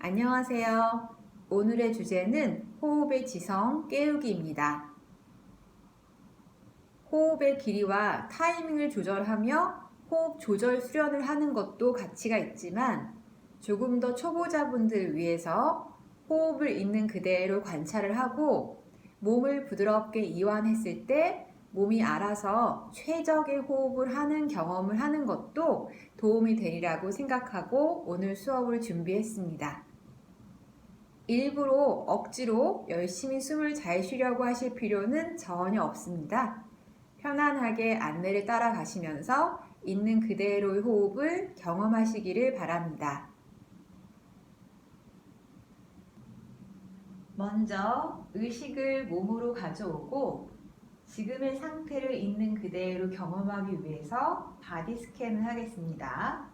안녕하세요. 오늘의 주제는 호흡의 지성 깨우기입니다. 호흡의 길이와 타이밍을 조절하며 호흡 조절 수련을 하는 것도 가치가 있지만 조금 더 초보자분들 위해서 호흡을 있는 그대로 관찰을 하고 몸을 부드럽게 이완했을 때 몸이 알아서 최적의 호흡을 하는 경험을 하는 것도 도움이 되리라고 생각하고 오늘 수업을 준비했습니다. 일부러 억지로 열심히 숨을 잘 쉬려고 하실 필요는 전혀 없습니다. 편안하게 안내를 따라가시면서 있는 그대로의 호흡을 경험하시기를 바랍니다. 먼저 의식을 몸으로 가져오고 지금의 상태를 있는 그대로 경험하기 위해서 바디 스캔을 하겠습니다.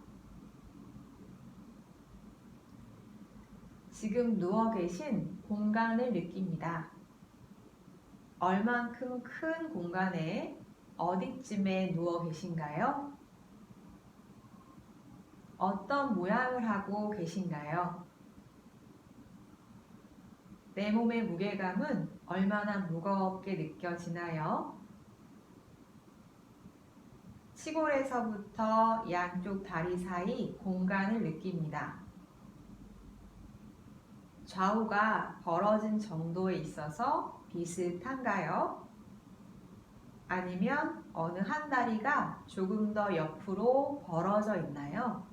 지금 누워 계신 공간을 느낍니다. 얼만큼 큰 공간에 어디쯤에 누워 계신가요? 어떤 모양을 하고 계신가요? 내 몸의 무게감은 얼마나 무겁게 느껴지나요? 치골에서부터 양쪽 다리 사이 공간을 느낍니다. 좌우가 벌어진 정도에 있어서 비슷한가요? 아니면 어느 한 다리가 조금 더 옆으로 벌어져 있나요?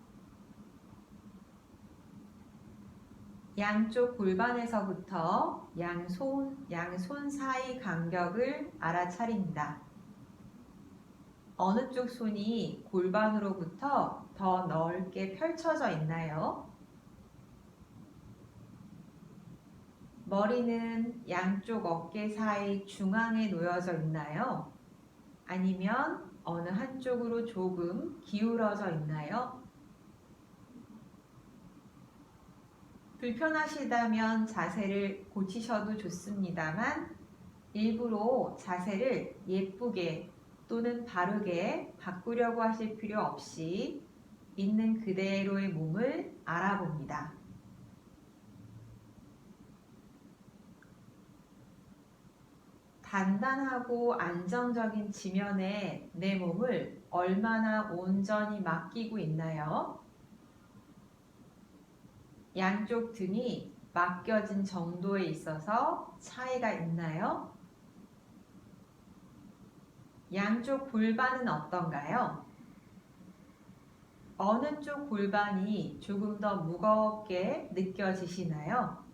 양쪽 골반에서부터 양손 사이 간격을 알아차립니다. 어느 쪽 손이 골반으로부터 더 넓게 펼쳐져 있나요? 머리는 양쪽 어깨 사이 중앙에 놓여져 있나요? 아니면 어느 한쪽으로 조금 기울어져 있나요? 불편하시다면 자세를 고치셔도 좋습니다만 일부러 자세를 예쁘게 또는 바르게 바꾸려고 하실 필요 없이 있는 그대로의 몸을 알아봅니다. 단단하고 안정적인 지면에 내 몸을 얼마나 온전히 맡기고 있나요? 양쪽 등이 맡겨진 정도에 있어서 차이가 있나요? 양쪽 골반은 어떤가요? 어느 쪽 골반이 조금 더 무겁게 느껴지시나요?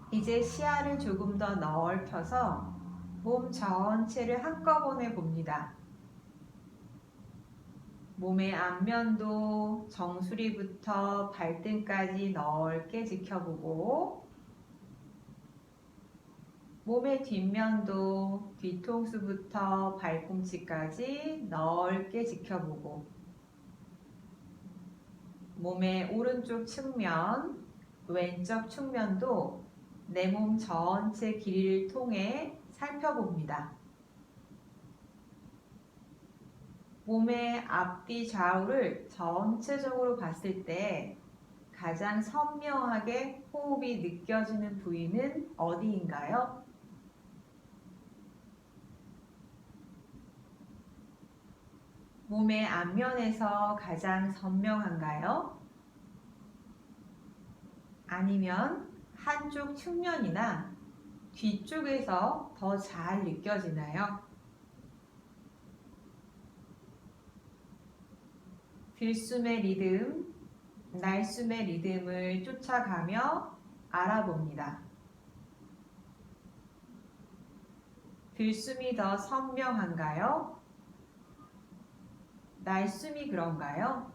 이제 시야를 조금 더 넓혀서 몸 전체를 한꺼번에 봅니다. 몸의 앞면도 정수리부터 발등까지 넓게 지켜보고 몸의 뒷면도 뒤통수부터 발꿈치까지 넓게 지켜보고 몸의 오른쪽 측면, 왼쪽 측면도 내 몸 전체 길이를 통해 살펴봅니다. 몸의 앞뒤 좌우를 전체적으로 봤을 때 가장 선명하게 호흡이 느껴지는 부위는 어디인가요? 몸의 앞면에서 가장 선명한가요? 아니면 한쪽 측면이나 뒤쪽에서 더 잘 느껴지나요? 들숨의 리듬, 날숨의 리듬을 쫓아가며 알아봅니다. 들숨이 더 선명한가요? 날숨이 그런가요?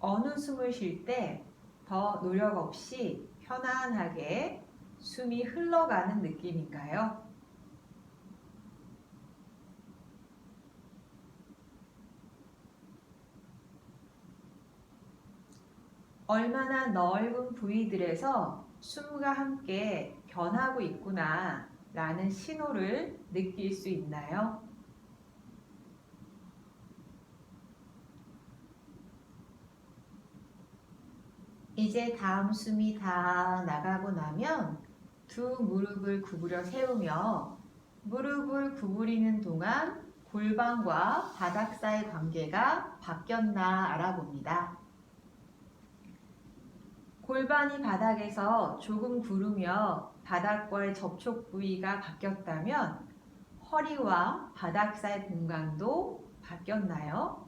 어느 숨을 쉴 때 더 노력 없이 편안하게 숨이 흘러가는 느낌인가요? 얼마나 넓은 부위들에서 숨과 함께 변하고 있구나 라는 신호를 느낄 수 있나요? 이제 다음 숨이 다 나가고 나면 두 무릎을 구부려 세우며 무릎을 구부리는 동안 골반과 바닥 사이 관계가 바뀌었나 알아봅니다. 골반이 바닥에서 조금 구르며 바닥과의 접촉 부위가 바뀌었다면 허리와 바닥 사이 공간도 바뀌었나요?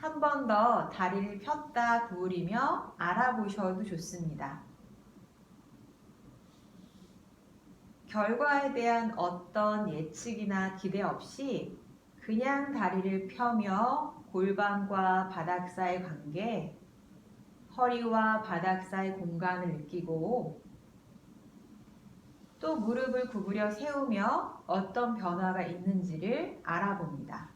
한 번 더 다리를 폈다 구부리며 알아보셔도 좋습니다. 결과에 대한 어떤 예측이나 기대 없이 그냥 다리를 펴며 골반과 바닥 사이 관계, 허리와 바닥 사이 공간을 느끼고 또 무릎을 구부려 세우며 어떤 변화가 있는지를 알아봅니다.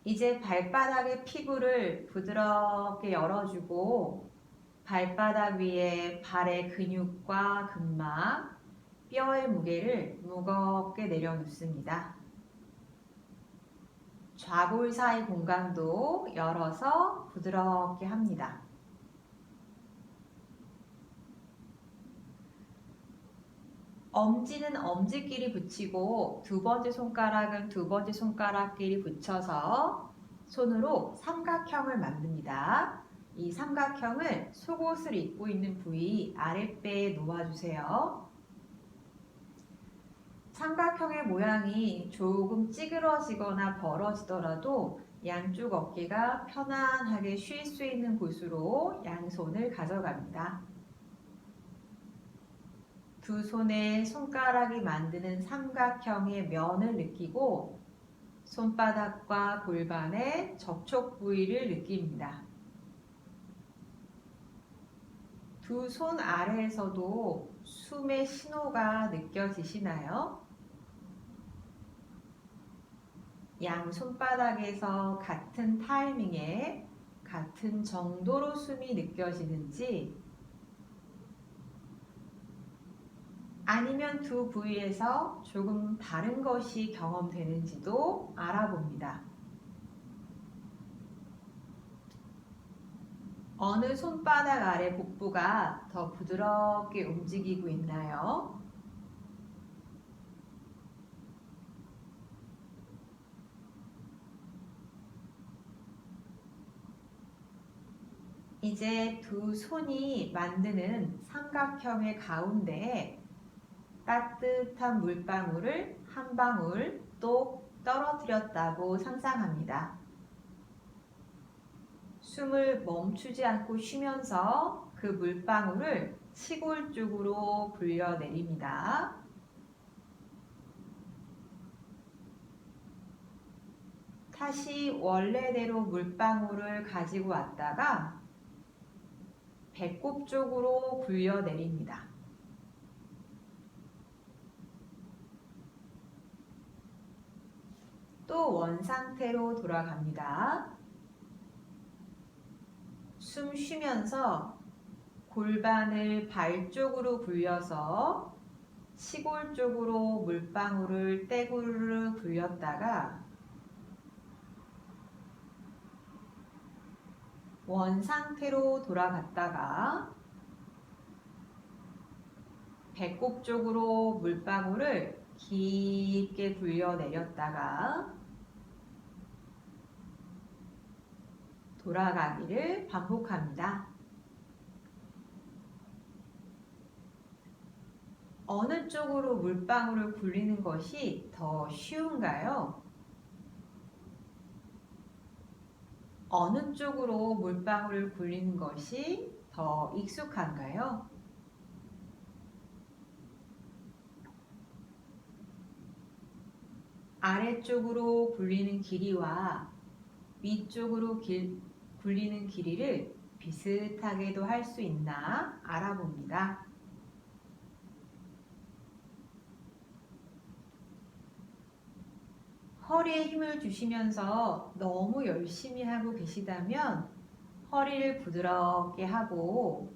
이제 발바닥의 피부를 부드럽게 열어주고 발바닥 위에 발의 근육과 근막, 뼈의 무게를 무겁게 내려놓습니다. 좌골 사이 공간도 열어서 부드럽게 합니다. 엄지는 엄지끼리 붙이고 두 번째 손가락은 두 번째 손가락끼리 붙여서 손으로 삼각형을 만듭니다. 이 삼각형을 속옷을 입고 있는 부위 아랫배에 놓아주세요. 삼각형의 모양이 조금 찌그러지거나 벌어지더라도 양쪽 어깨가 편안하게 쉴 수 있는 곳으로 양손을 가져갑니다. 두 손의 손가락이 만드는 삼각형의 면을 느끼고 손바닥과 골반의 접촉 부위를 느낍니다. 두 손 아래에서도 숨의 신호가 느껴지시나요? 양 손바닥에서 같은 타이밍에 같은 정도로 숨이 느껴지는지 아니면 두 부위에서 조금 다른 것이 경험되는지도 알아봅니다. 어느 손바닥 아래 복부가 더 부드럽게 움직이고 있나요? 이제 두 손이 만드는 삼각형의 가운데에 따뜻한 물방울을 한 방울 또 떨어뜨렸다고 상상합니다. 숨을 멈추지 않고 쉬면서 그 물방울을 치골 쪽으로 불려 내립니다. 다시 원래대로 물방울을 가지고 왔다가 배꼽 쪽으로 굴려 내립니다. 또 원상태로 돌아갑니다. 숨 쉬면서 골반을 발 쪽으로 굴려서 치골 쪽으로 물방울을 떼구르르 굴렸다가 원상태로 돌아갔다가 배꼽 쪽으로 물방울을 깊게 굴려 내렸다가 돌아가기를 반복합니다. 어느 쪽으로 물방울을 굴리는 것이 더 쉬운가요? 어느 쪽으로 물방울을 굴리는 것이 더 익숙한가요? 아래쪽으로 굴리는 길이와 위쪽으로 굴리는 길이를 비슷하게도 할 수 있나 알아봅니다. 허리에 힘을 주시면서 너무 열심히 하고 계시다면 허리를 부드럽게 하고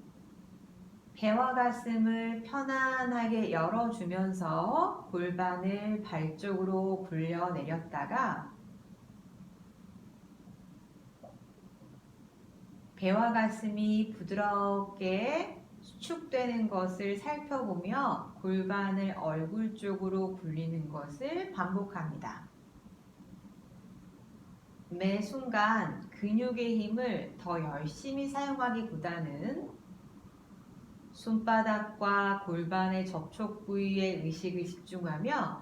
배와 가슴을 편안하게 열어주면서 골반을 발 쪽으로 굴려 내렸다가 배와 가슴이 부드럽게 수축되는 것을 살펴보며 골반을 얼굴 쪽으로 굴리는 것을 반복합니다. 매 순간 근육의 힘을 더 열심히 사용하기보다는 손바닥과 골반의 접촉 부위에 의식을 집중하며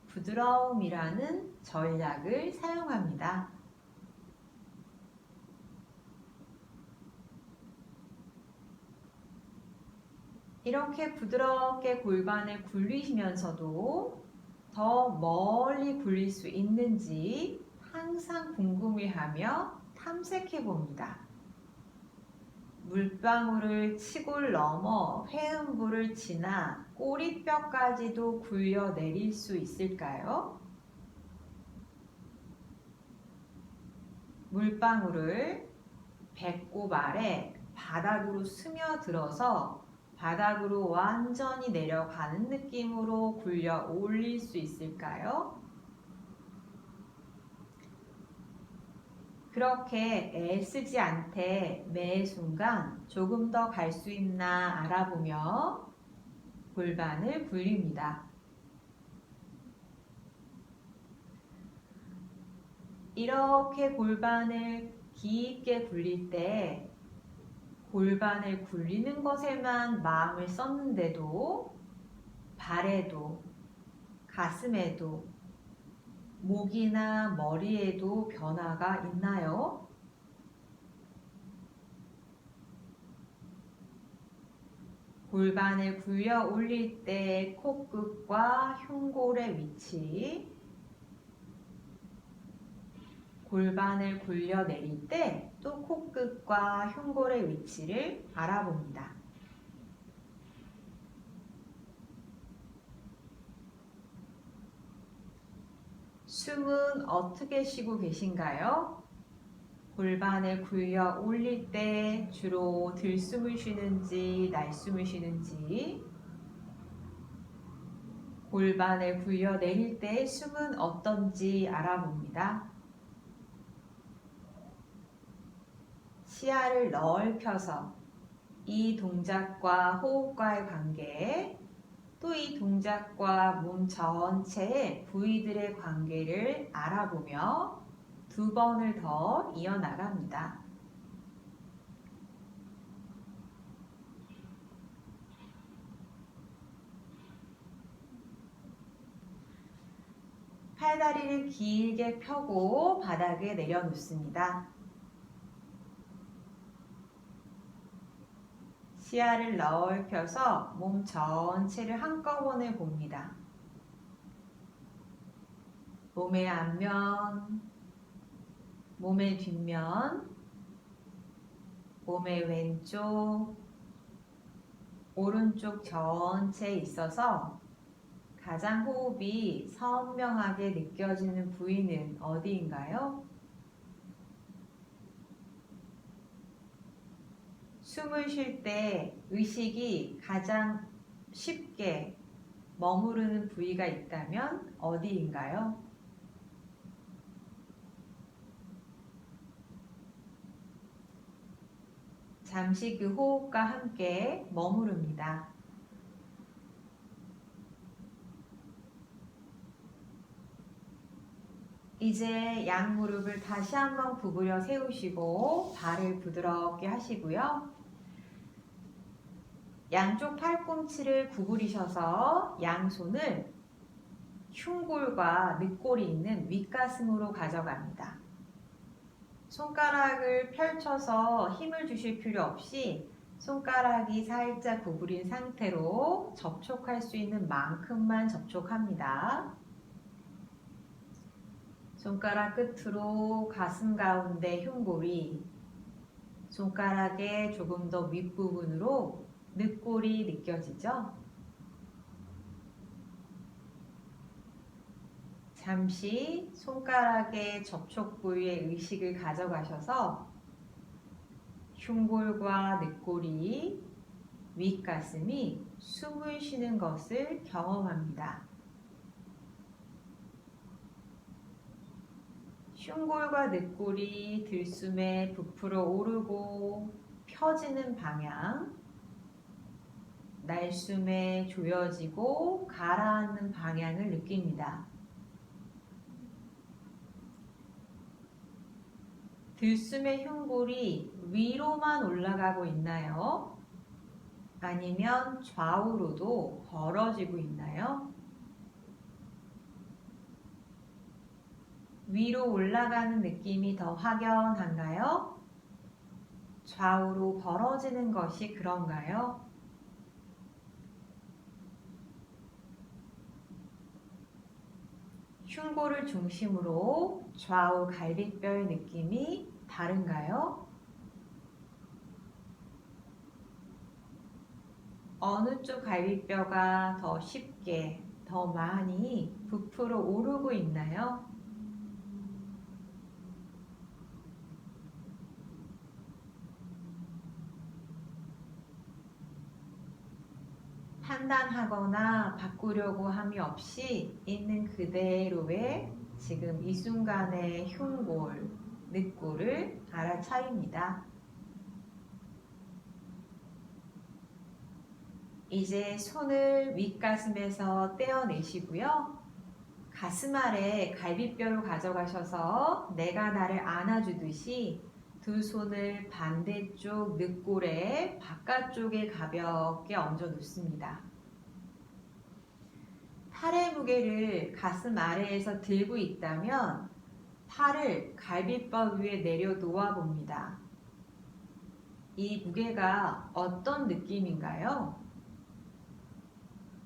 부드러움이라는 전략을 사용합니다. 이렇게 부드럽게 골반을 굴리시면서도 더 멀리 굴릴 수 있는지 항상 궁금해하며 탐색해 봅니다. 물방울을 치골 넘어 회음부를 지나 꼬리뼈까지도 굴려 내릴 수 있을까요? 물방울을 배꼽 아래 바닥으로 스며들어서 바닥으로 완전히 내려가는 느낌으로 굴려 올릴 수 있을까요? 그렇게 애쓰지 않되 매 순간 조금 더 갈 수 있나 알아보며 골반을 굴립니다. 이렇게 골반을 깊게 굴릴 때 골반을 굴리는 것에만 마음을 썼는데도 발에도 가슴에도 목이나 머리에도 변화가 있나요? 골반을 굴려 올릴 때 코끝과 흉골의 위치, 골반을 굴려 내릴 때 또 코끝과 흉골의 위치를 알아봅니다. 숨은 어떻게 쉬고 계신가요? 골반을 굴려 올릴 때 주로 들숨을 쉬는지 날숨을 쉬는지, 골반을 굴려 내릴 때 숨은 어떤지 알아봅니다. 시야를 넓혀서 이 동작과 호흡과의 관계, 또 이 동작과 몸 전체의 부위들의 관계를 알아보며 2번을 더 이어나갑니다. 팔다리를 길게 펴고 바닥에 내려놓습니다. 시야를 넓혀서 몸 전체를 한꺼번에 봅니다. 몸의 앞면, 몸의 뒷면, 몸의 왼쪽, 오른쪽 전체에 있어서 가장 호흡이 선명하게 느껴지는 부위는 어디인가요? 숨을 쉴 때 의식이 가장 쉽게 머무르는 부위가 있다면 어디인가요? 잠시 그 호흡과 함께 머무릅니다. 이제 양무릎을 다시 한번 구부려 세우시고 발을 부드럽게 하시고요. 양쪽 팔꿈치를 구부리셔서 양손을 흉골과 늑골이 있는 윗가슴으로 가져갑니다. 손가락을 펼쳐서 힘을 주실 필요 없이 손가락이 살짝 구부린 상태로 접촉할 수 있는 만큼만 접촉합니다. 손가락 끝으로 가슴 가운데 흉골이, 손가락의 조금 더 윗부분으로 늑골이 느껴지죠? 잠시 손가락의 접촉 부위에 의식을 가져가셔서 흉골과 늑골이 윗가슴이 숨을 쉬는 것을 경험합니다. 흉골과 늑골이 들숨에 부풀어 오르고 펴지는 방향, 날숨에 조여지고 가라앉는 방향을 느낍니다. 들숨의 흉골이 위로만 올라가고 있나요? 아니면 좌우로도 벌어지고 있나요? 위로 올라가는 느낌이 더 확연한가요? 좌우로 벌어지는 것이 그런가요? 흉골을 중심으로 좌우 갈비뼈의 느낌이 다른가요? 어느 쪽 갈비뼈가 더 쉽게, 더 많이 부풀어 오르고 있나요? 판단하거나 바꾸려고 함이 없이 있는 그대로의 지금 이 순간의 흉골, 늑골을 알아차립니다. 이제 손을 윗가슴에서 떼어내시고요. 가슴 아래 갈비뼈로 가져가셔서 내가 나를 안아주듯이 두 손을 반대쪽 늑골의 바깥쪽에 가볍게 얹어 놓습니다. 팔의 무게를 가슴 아래에서 들고 있다면 팔을 갈비뼈 위에 내려 놓아 봅니다. 이 무게가 어떤 느낌인가요?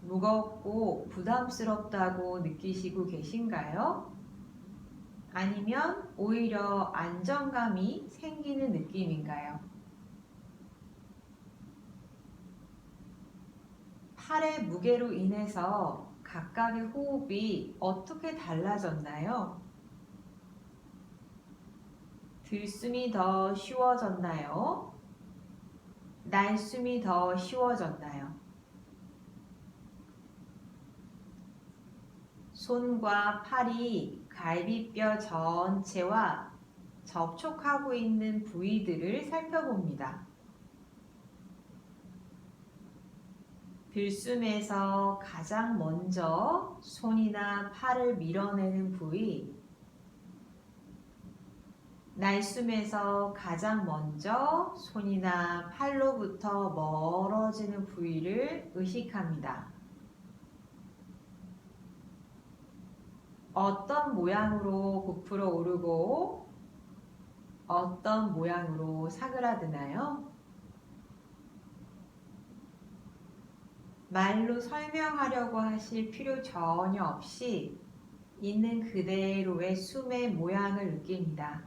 무겁고 부담스럽다고 느끼시고 계신가요? 아니면 오히려 안정감이 생기는 느낌인가요? 팔의 무게로 인해서 각각의 호흡이 어떻게 달라졌나요? 들숨이 더 쉬워졌나요? 날숨이 더 쉬워졌나요? 손과 팔이 갈비뼈 전체와 접촉하고 있는 부위들을 살펴봅니다. 들숨에서 가장 먼저 손이나 팔을 밀어내는 부위, 날숨에서 가장 먼저 손이나 팔로부터 멀어지는 부위를 의식합니다. 어떤 모양으로 부풀어 오르고 어떤 모양으로 사그라드나요? 말로 설명하려고 하실 필요 전혀 없이 있는 그대로의 숨의 모양을 느낍니다.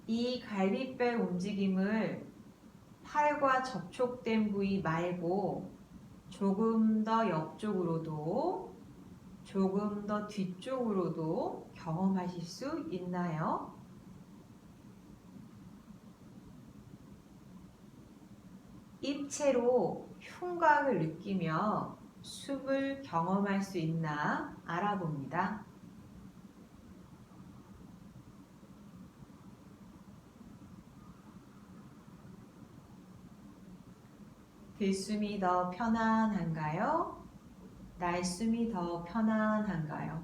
이 갈비뼈의 움직임을 팔과 접촉된 부위 말고 조금 더 옆쪽으로도 조금 더 뒤쪽으로도 경험하실 수 있나요? 입체로 흉곽을 느끼며 숨을 경험할 수 있나 알아봅니다. 들숨이 더 편안한가요? 날숨이 더 편안한가요?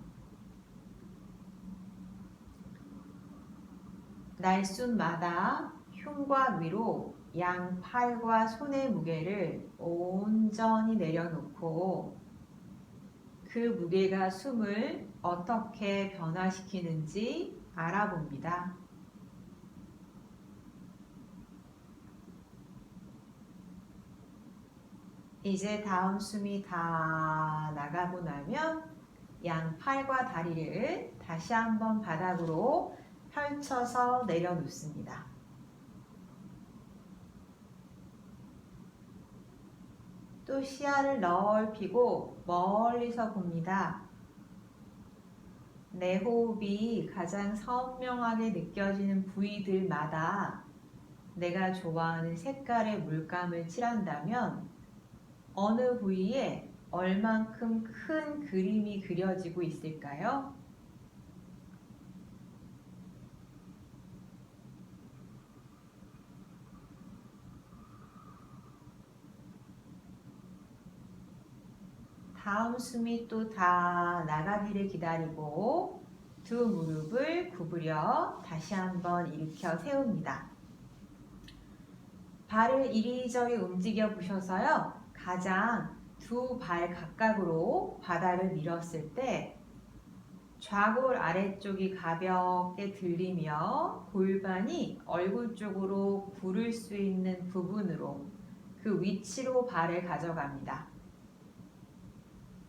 날숨마다 흉곽 위로 양팔과 손의 무게를 온전히 내려놓고 그 무게가 숨을 어떻게 변화시키는지 알아봅니다. 이제 다음 숨이 다 나가고 나면 양팔과 다리를 다시 한번 바닥으로 펼쳐서 내려놓습니다. 또 시야를 넓히고 멀리서 봅니다. 내 호흡이 가장 선명하게 느껴지는 부위들마다 내가 좋아하는 색깔의 물감을 칠한다면 어느 부위에 얼만큼 큰 그림이 그려지고 있을까요? 다음 숨이 또 다 나가기를 기다리고 두 무릎을 구부려 다시 한번 일으켜 세웁니다. 발을 이리저리 움직여 보셔서요. 가장 두 발 각각으로 바닥을 밀었을 때 좌골 아래쪽이 가볍게 들리며 골반이 얼굴 쪽으로 구를 수 있는 부분으로 그 위치로 발을 가져갑니다.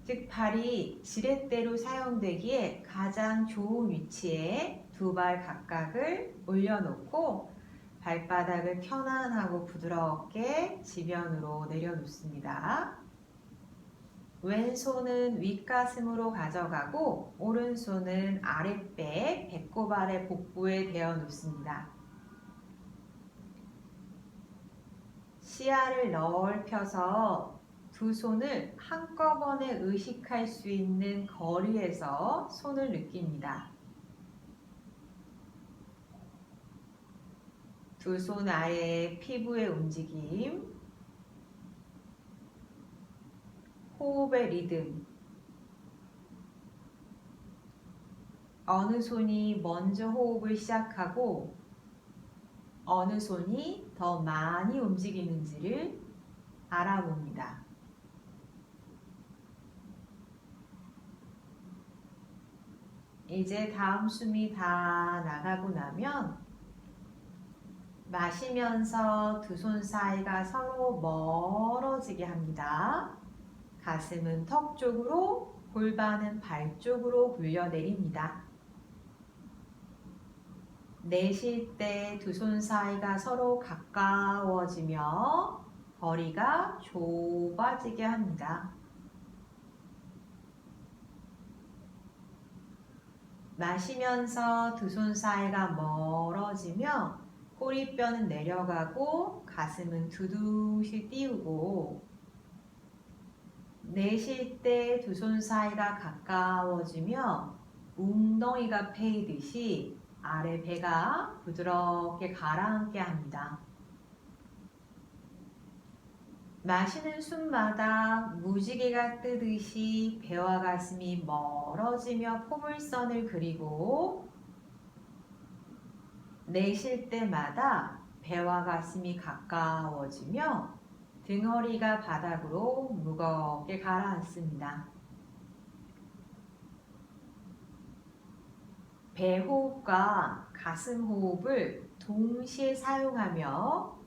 즉 발이 지렛대로 사용되기에 가장 좋은 위치에 두 발 각각을 올려놓고 발바닥을 편안하고 부드럽게 지면으로 내려놓습니다. 왼손은 윗가슴으로 가져가고 오른손은 아랫배, 배꼽 아래 복부에 대어 놓습니다. 시야를 넓혀서 두 손을 한꺼번에 의식할 수 있는 거리에서 손을 느낍니다. 두 손 아래 피부의 움직임, 호흡의 리듬, 어느 손이 먼저 호흡을 시작하고 어느 손이 더 많이 움직이는지를 알아봅니다. 이제 다음 숨이 다 나가고 나면 마시면서 두 손 사이가 서로 멀어지게 합니다. 가슴은 턱 쪽으로, 골반은 발 쪽으로 굴려 내립니다. 내쉴 때 두 손 사이가 서로 가까워지며 거리가 좁아지게 합니다. 마시면서 두 손 사이가 멀어지며 꼬리뼈는 내려가고 가슴은 두둑이 띄우고 내쉴 때 두 손 사이가 가까워지며 웅덩이가 패이듯이 아래 배가 부드럽게 가라앉게 합니다. 마시는 숨마다 무지개가 뜨듯이 배와 가슴이 멀어지며 포물선을 그리고 내쉴 때마다 배와 가슴이 가까워지며 등허리가 바닥으로 무겁게 가라앉습니다. 배 호흡과 가슴 호흡을 동시에 사용하며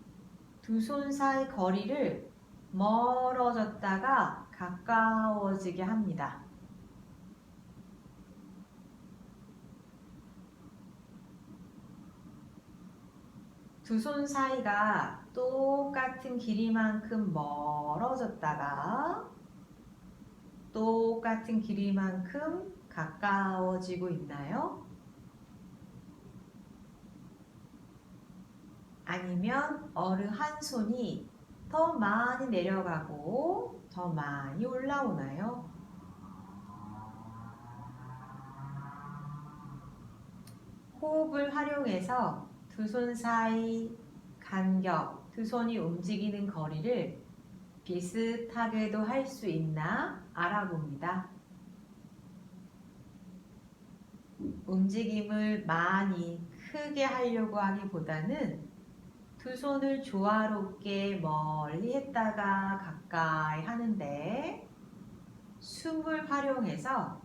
두 손 사이 거리를 멀어졌다가 가까워지게 합니다. 두 손 사이가 똑같은 길이만큼 멀어졌다가 똑같은 길이만큼 가까워지고 있나요? 아니면 어느 한 손이 더 많이 내려가고 더 많이 올라오나요? 호흡을 활용해서 두 손 사이 간격, 두 손이 움직이는 거리를 비슷하게도 할 수 있나 알아봅니다. 움직임을 많이 크게 하려고 하기보다는 두 손을 조화롭게 멀리 했다가 가까이 하는데 숨을 활용해서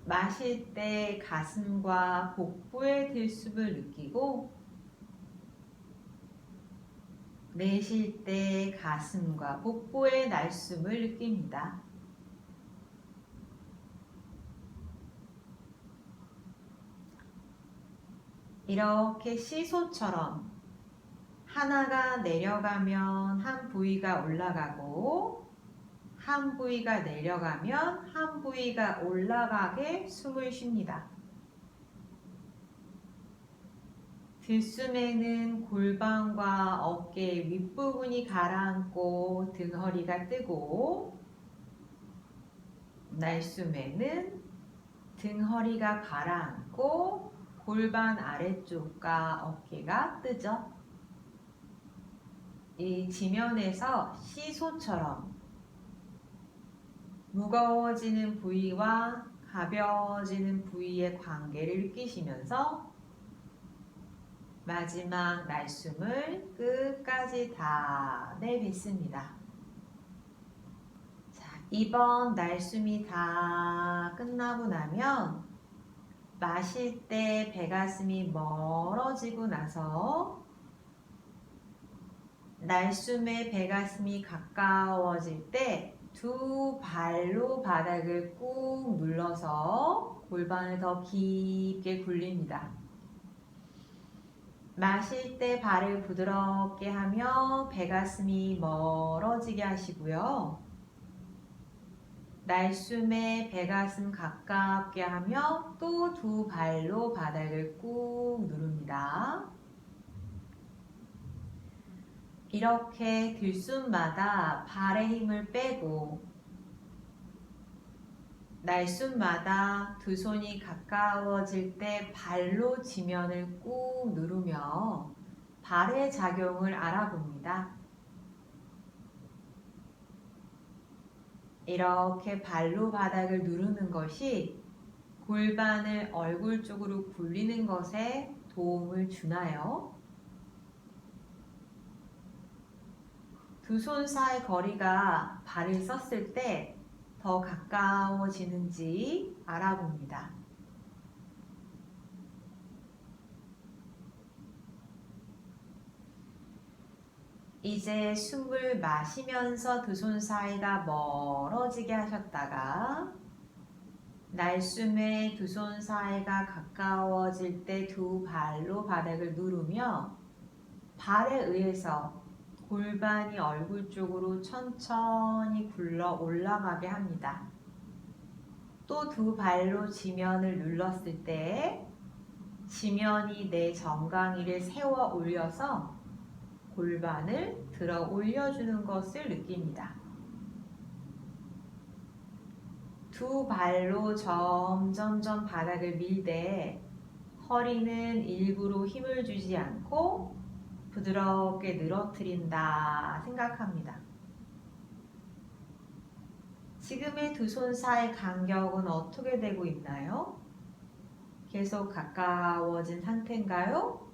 마실 때 가슴과 복부의 들숨을 느끼고 내쉴 때 가슴과 복부의 날숨을 느낍니다. 이렇게 시소처럼 하나가 내려가면 한 부위가 올라가고 한 부위가 내려가면 한 부위가 올라가게 숨을 쉽니다. 들숨에는 골반과 어깨 윗부분이 가라앉고 등허리가 뜨고, 날숨에는 등허리가 가라앉고 골반 아래쪽과 어깨가 뜨죠. 이 지면에서 시소처럼 무거워지는 부위와 가벼워지는 부위의 관계를 느끼시면서 마지막 날숨을 끝까지 다 내뱉습니다. 자, 이번 날숨이 다 끝나고 나면 마실 때 배가슴이 멀어지고 나서 날숨에 배가슴이 가까워질 때 두 발로 바닥을 꾹 눌러서 골반을 더 깊게 굴립니다. 마실 때 발을 부드럽게 하며 배가슴이 멀어지게 하시고요. 날숨에 배가슴 가깝게 하며 또 두 발로 바닥을 꾹 누릅니다. 이렇게 들숨마다 발의 힘을 빼고 날숨마다 두 손이 가까워질 때 발로 지면을 꾹 누르며 발의 작용을 알아봅니다. 이렇게 발로 바닥을 누르는 것이 골반을 얼굴 쪽으로 굴리는 것에 도움을 주나요? 두 손 사이 거리가 발을 썼을 때 더 가까워지는지 알아봅니다. 이제 숨을 마시면서 두 손 사이가 멀어지게 하셨다가 날숨에 두 손 사이가 가까워질 때 두 발로 바닥을 누르며 발에 의해서 골반이 얼굴 쪽으로 천천히 굴러 올라가게 합니다. 또 두 발로 지면을 눌렀을 때 지면이 내 정강이를 세워 올려서 골반을 들어 올려주는 것을 느낍니다. 두 발로 점점점 바닥을 밀 때 허리는 일부러 힘을 주지 않고 부드럽게 늘어뜨린다 생각합니다. 지금의 두 손 사이 간격은 어떻게 되고 있나요? 계속 가까워진 상태인가요?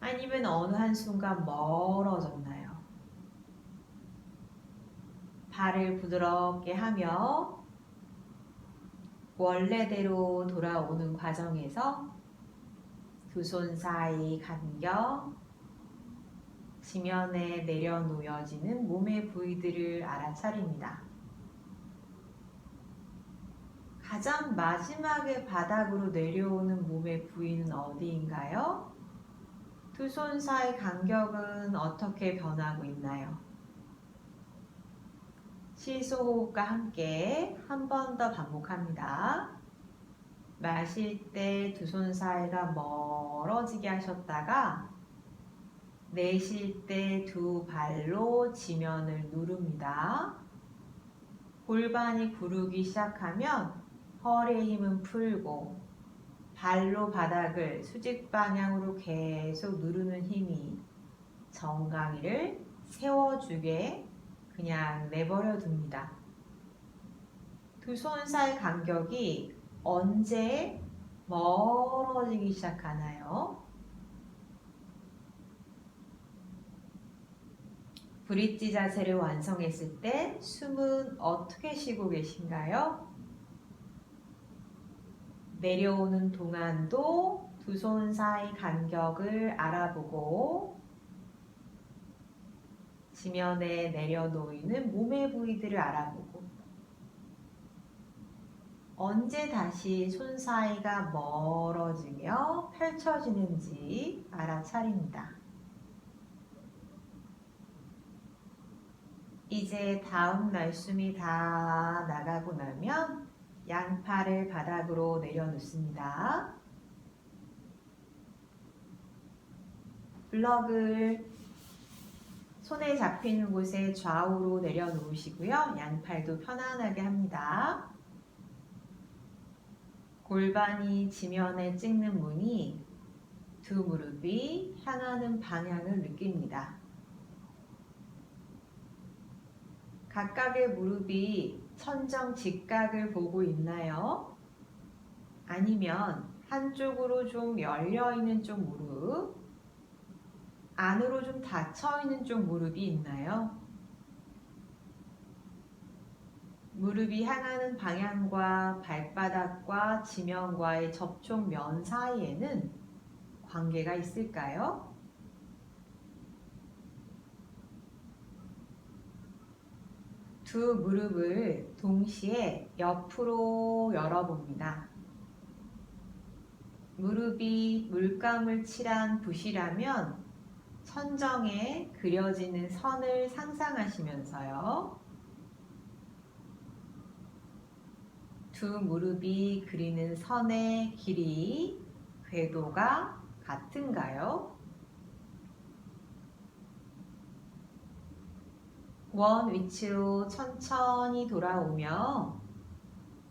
아니면 어느 한순간 멀어졌나요? 발을 부드럽게 하며 원래대로 돌아오는 과정에서 두 손 사이 간격, 지면에 내려놓여지는 몸의 부위들을 알아차립니다. 가장 마지막에 바닥으로 내려오는 몸의 부위는 어디인가요? 두 손 사이 간격은 어떻게 변하고 있나요? 시소호흡과 함께 한 번 더 반복합니다. 마실 때 두 손 사이가 멀어지게 하셨다가 내쉴 때 두 발로 지면을 누릅니다. 골반이 구르기 시작하면 허리의 힘은 풀고 발로 바닥을 수직 방향으로 계속 누르는 힘이 정강이를 세워주게 그냥 내버려 둡니다. 두 손 사이 간격이 언제 멀어지기 시작하나요? 브릿지 자세를 완성했을 때 숨은 어떻게 쉬고 계신가요? 내려오는 동안도 두 손 사이 간격을 알아보고 지면에 내려놓이는 몸의 부위들을 알아보고 언제 다시 손 사이가 멀어지며 펼쳐지는지 알아차립니다. 이제 다음 날숨이 다 나가고 나면 양팔을 바닥으로 내려놓습니다. 블럭을 손에 잡히는 곳에 좌우로 내려놓으시고요. 양팔도 편안하게 합니다. 골반이 지면에 찍는 무늬, 두 무릎이 향하는 방향을 느낍니다. 각각의 무릎이 천정 직각을 보고 있나요? 아니면 한쪽으로 좀 열려있는 쪽 무릎, 안으로 좀 닫혀있는 쪽 무릎이 있나요? 무릎이 향하는 방향과 발바닥과 지면과의 접촉면 사이에는 관계가 있을까요? 두 무릎을 동시에 옆으로 열어봅니다. 무릎이 물감을 칠한 붓이라면 천정에 그려지는 선을 상상하시면서요. 두 무릎이 그리는 선의 길이, 궤도가 같은가요? 원 위치로 천천히 돌아오며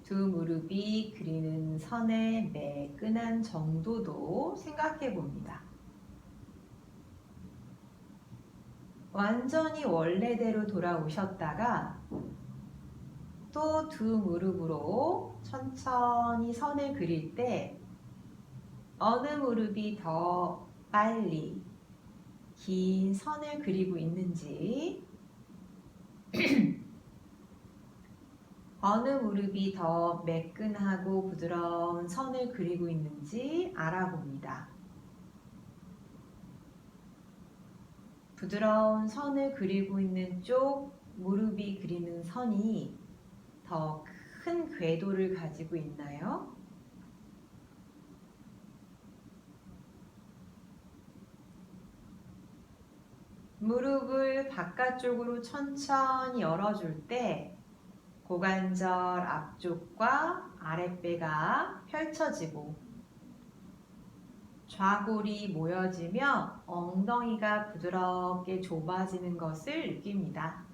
두 무릎이 그리는 선의 매끈한 정도도 생각해 봅니다. 완전히 원래대로 돌아오셨다가 또 두 무릎으로 천천히 선을 그릴 때 어느 무릎이 더 빨리 긴 선을 그리고 있는지 어느 무릎이 더 매끈하고 부드러운 선을 그리고 있는지 알아봅니다. 부드러운 선을 그리고 있는 쪽 무릎이 그리는 선이 더 큰 궤도를 가지고 있나요? 무릎을 바깥쪽으로 천천히 열어줄 때 고관절 앞쪽과 아랫배가 펼쳐지고 좌골이 모여지며 엉덩이가 부드럽게 좁아지는 것을 느낍니다.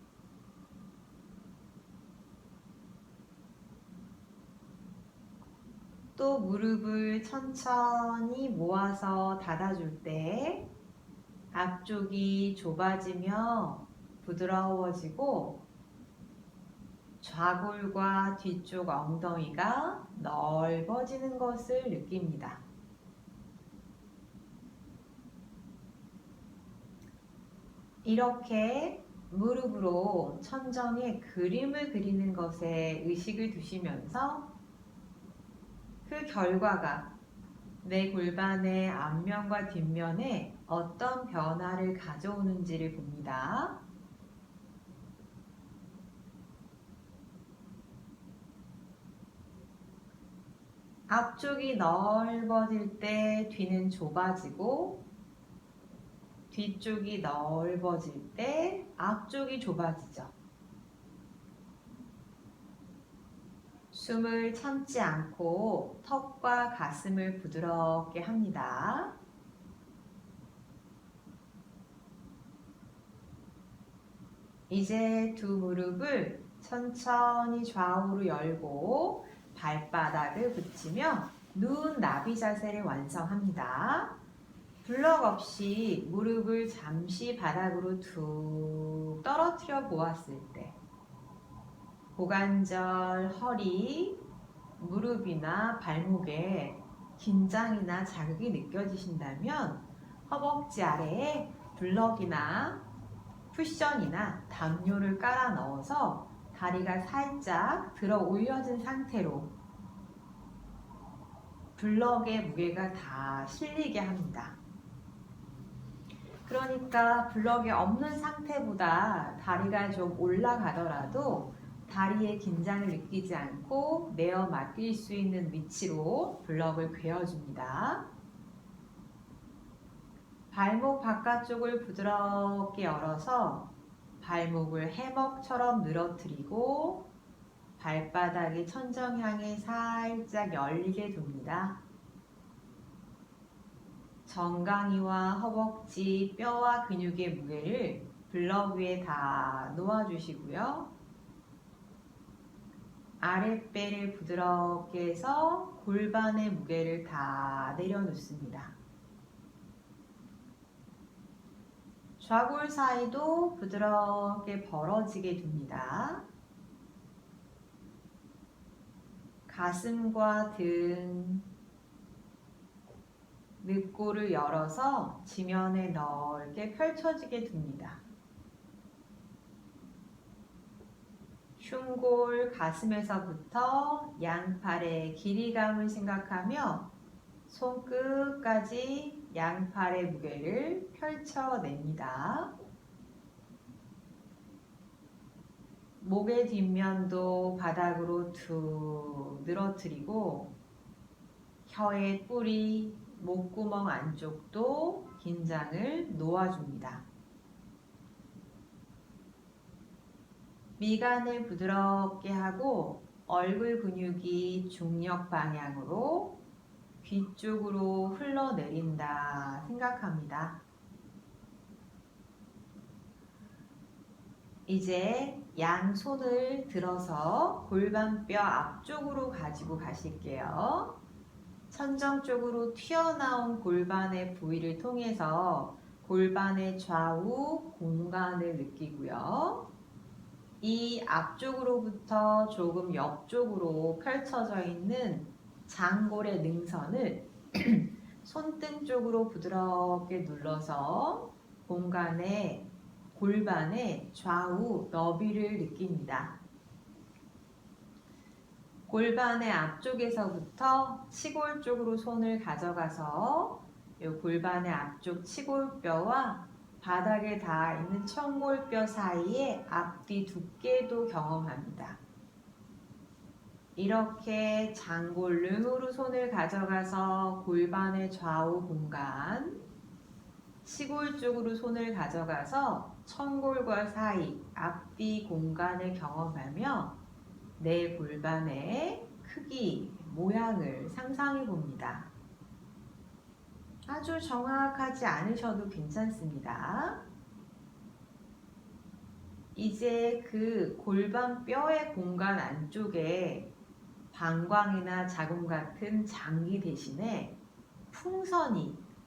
또 무릎을 천천히 모아서 닫아줄 때 앞쪽이 좁아지며 부드러워지고 좌골과 뒤쪽 엉덩이가 넓어지는 것을 느낍니다. 이렇게 무릎으로 천정에 그림을 그리는 것에 의식을 두시면서 그 결과가 내 골반의 앞면과 뒷면에 어떤 변화를 가져오는지를 봅니다. 앞쪽이 넓어질 때 뒤는 좁아지고 뒤쪽이 넓어질 때 앞쪽이 좁아지죠. 숨을 참지 않고 턱과 가슴을 부드럽게 합니다. 이제 두 무릎을 천천히 좌우로 열고 발바닥을 붙이며 누운 나비 자세를 완성합니다. 블럭 없이 무릎을 잠시 바닥으로 툭 떨어뜨려 보았을 때 고관절, 허리, 무릎이나 발목에 긴장이나 자극이 느껴지신다면 허벅지 아래에 블럭이나 쿠션이나 담요를 깔아 넣어서 다리가 살짝 들어 올려진 상태로 블럭의 무게가 다 실리게 합니다. 그러니까 블럭이 없는 상태보다 다리가 좀 올라가더라도 다리의 긴장을 느끼지 않고 내어 맡길 수 있는 위치로 블럭을 괴어줍니다. 발목 바깥쪽을 부드럽게 열어서 발목을 해먹처럼 늘어뜨리고 발바닥이 천정 향해 살짝 열리게 둡니다. 정강이와 허벅지, 뼈와 근육의 무게를 블럭 위에 다 놓아주시고요. 아랫배를 부드럽게 해서 골반의 무게를 다 내려놓습니다. 좌골 사이도 부드럽게 벌어지게 둡니다. 가슴과 등, 늑골을 열어서 지면에 넓게 펼쳐지게 둡니다. 흉골, 가슴에서부터 양팔의 길이감을 생각하며 손끝까지 양팔의 무게를 펼쳐냅니다. 목의 뒷면도 바닥으로 툭 늘어뜨리고 혀의 뿌리, 목구멍 안쪽도 긴장을 놓아줍니다. 미간을 부드럽게 하고 얼굴 근육이 중력 방향으로 귀 쪽으로 흘러내린다 생각합니다. 이제 양손을 들어서 골반뼈 앞쪽으로 가지고 가실게요. 천정 쪽으로 튀어나온 골반의 부위를 통해서 골반의 좌우 공간을 느끼고요. 이 앞쪽으로부터 조금 옆쪽으로 펼쳐져 있는 장골의 능선을 손등 쪽으로 부드럽게 눌러서 골반의 좌우 너비를 느낍니다. 골반의 앞쪽에서부터 치골 쪽으로 손을 가져가서 이 골반의 앞쪽 치골뼈와 바닥에 닿아 있는 청골뼈 사이에 앞뒤 두께도 경험합니다. 이렇게 장골능으로 손을 가져가서 골반의 좌우 공간, 치골 쪽으로 손을 가져가서 청골과 사이, 앞뒤 공간을 경험하며 내 골반의 크기, 모양을 상상해 봅니다. 아주 정확하지 않으셔도 괜찮습니다. 이제 그 골반 뼈의 공간 안쪽에 방광이나 자궁 같은 장기 대신에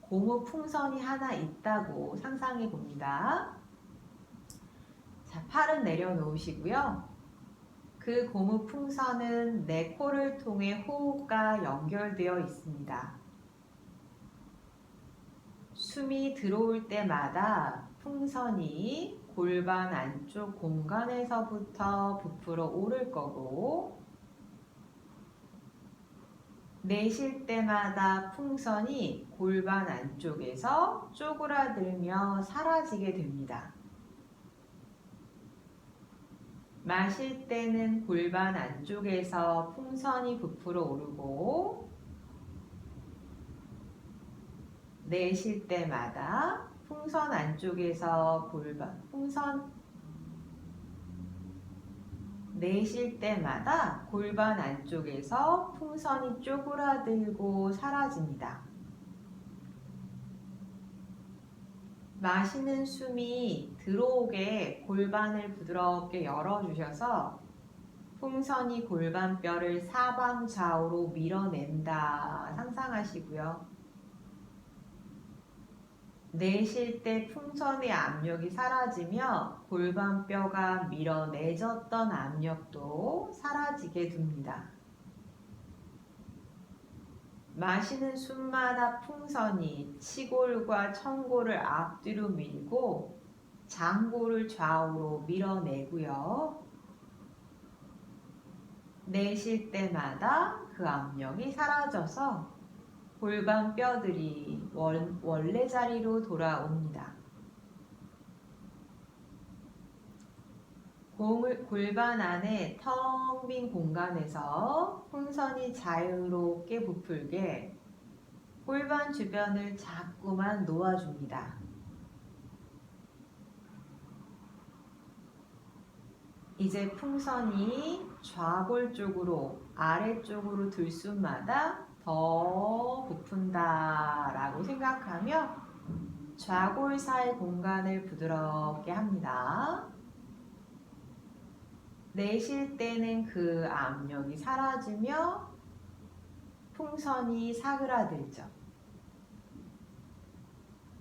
고무 풍선이 하나 있다고 상상해 봅니다. 자, 팔은 내려놓으시고요. 그 고무 풍선은 내 코를 통해 호흡과 연결되어 있습니다. 숨이 들어올 때마다 풍선이 골반 안쪽 공간에서부터 부풀어 오를 거고, 내쉴 때마다 풍선이 골반 안쪽에서 쪼그라들며 사라지게 됩니다. 마실 때는 골반 안쪽에서 풍선이 부풀어 오르고, 내쉴 때마다 풍선 안쪽에서 내쉴 때마다 골반 안쪽에서 풍선이 쪼그라들고 사라집니다. 마시는 숨이 들어오게 골반을 부드럽게 열어주셔서 풍선이 골반뼈를 사방 좌우로 밀어낸다 상상하시고요. 내쉴 때 풍선의 압력이 사라지며 골반뼈가 밀어내졌던 압력도 사라지게 둡니다. 마시는 숨마다 풍선이 치골과 청골을 앞뒤로 밀고 장골을 좌우로 밀어내고요. 내쉴 때마다 그 압력이 사라져서 골반 뼈들이 원래 자리로 돌아옵니다. 골반 안에 텅 빈 공간에서 풍선이 자유롭게 부풀게 골반 주변을 자꾸만 놓아줍니다. 이제 풍선이 좌골 쪽으로 아래쪽으로 들숨마다 더 부푼다 라고 생각하며 좌골 사이 공간을 부드럽게 합니다. 내쉴 때는 그 압력이 사라지며 풍선이 사그라들죠.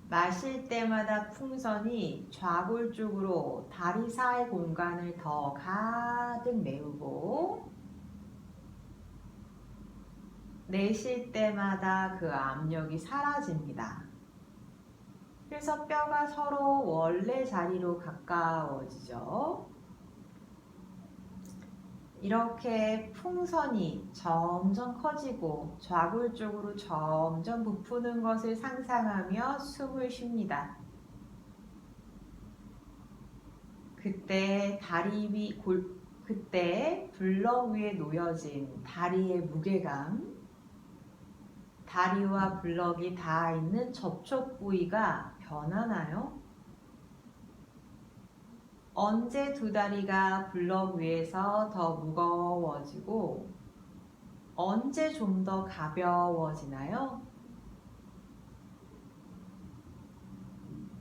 마실 때마다 풍선이 좌골 쪽으로 다리 사이 공간을 더 가득 메우고 내쉴 때마다 그 압력이 사라집니다. 그래서 뼈가 서로 원래 자리로 가까워지죠. 이렇게 풍선이 점점 커지고 좌골 쪽으로 점점 부푸는 것을 상상하며 숨을 쉽니다. 그때 그때 블럭 위에 놓여진 다리의 무게감, 다리와 블럭이 닿아 있는 접촉 부위가 변하나요? 언제 두 다리가 블럭 위에서 더 무거워지고 언제 좀 더 가벼워지나요?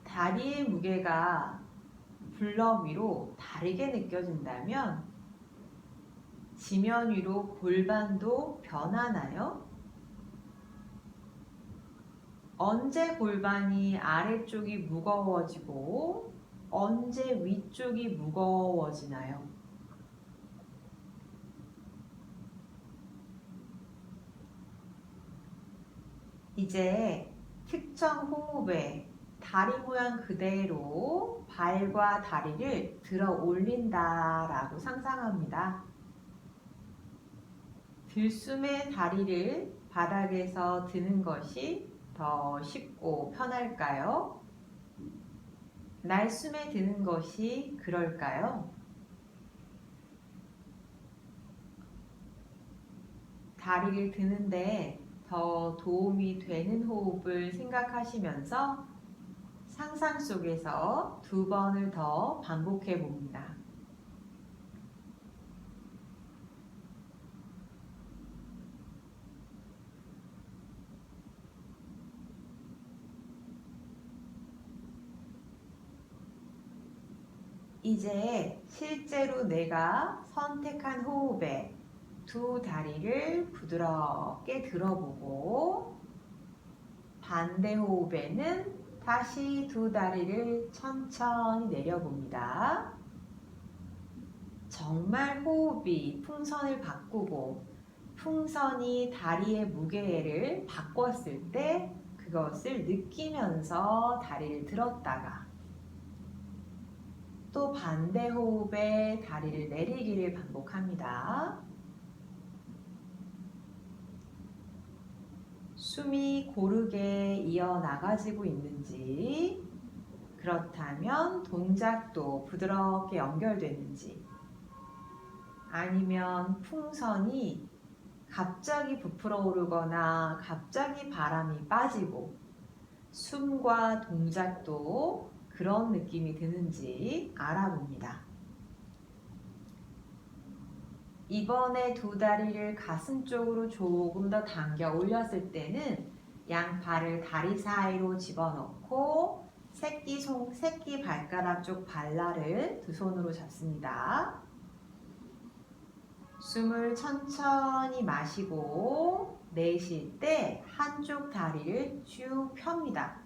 다리의 무게가 블럭 위로 다르게 느껴진다면 지면 위로 골반도 변하나요? 언제 골반이 아래쪽이 무거워지고 언제 위쪽이 무거워지나요? 이제 특정 호흡에 다리 모양 그대로 발과 다리를 들어 올린다라고 상상합니다. 들숨에 다리를 바닥에서 드는 것이 더 쉽고 편할까요? 날숨에 드는 것이 그럴까요? 다리를 드는데 더 도움이 되는 호흡을 생각하시면서 상상 속에서 2번을 더 반복해 봅니다. 이제 실제로 내가 선택한 호흡에 2 다리를 부드럽게 들어보고 반대 호흡에는 다시 2 다리를 천천히 내려봅니다. 정말 호흡이 풍선을 바꾸고 풍선이 다리의 무게를 바꿨을 때 그것을 느끼면서 다리를 들었다가 또 반대 호흡에 다리를 내리기를 반복합니다. 숨이 고르게 이어나가지고 있는지, 그렇다면 동작도 부드럽게 연결되는지, 아니면 풍선이 갑자기 부풀어 오르거나 갑자기 바람이 빠지고 숨과 동작도 그런 느낌이 드는지 알아봅니다. 이번에 2 다리를 가슴 쪽으로 조금 더 당겨 올렸을 때는 양발을 다리 사이로 집어넣고 새끼 발가락 쪽 발라를 2 손으로 잡습니다. 숨을 천천히 마시고 내쉴 때 한쪽 다리를 쭉 펴니다.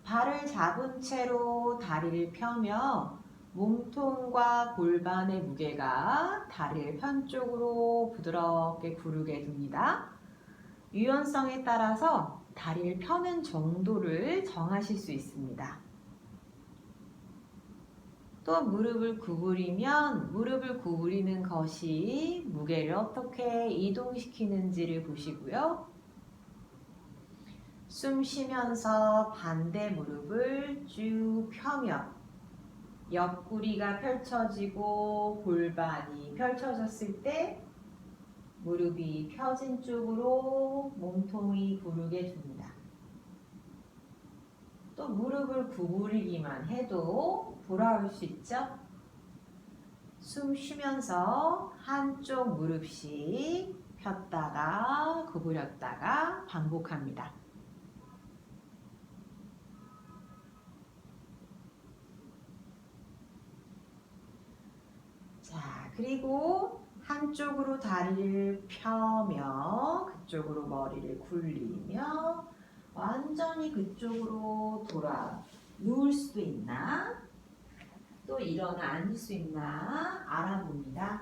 발을 잡은 채로 다리를 펴며 몸통과 골반의 무게가 다리를 편 쪽으로 부드럽게 구르게 둡니다. 유연성에 따라서 다리를 펴는 정도를 정하실 수 있습니다. 또 무릎을 구부리면 무릎을 구부리는 것이 무게를 어떻게 이동시키는지를 보시고요. 숨 쉬면서 반대 무릎을 쭉 펴며 옆구리가 펼쳐지고 골반이 펼쳐졌을 때 무릎이 펴진 쪽으로 몸통이 구르게 둡니다. 또 무릎을 구부리기만 해도 돌아올 수 있죠? 숨 쉬면서 한쪽 무릎씩 폈다가 구부렸다가 반복합니다. 자, 그리고 한쪽으로 다리를 펴며 그쪽으로 머리를 굴리며 완전히 그쪽으로 돌아 누울 수도 있나 또 일어나 앉을 수 있나 알아봅니다.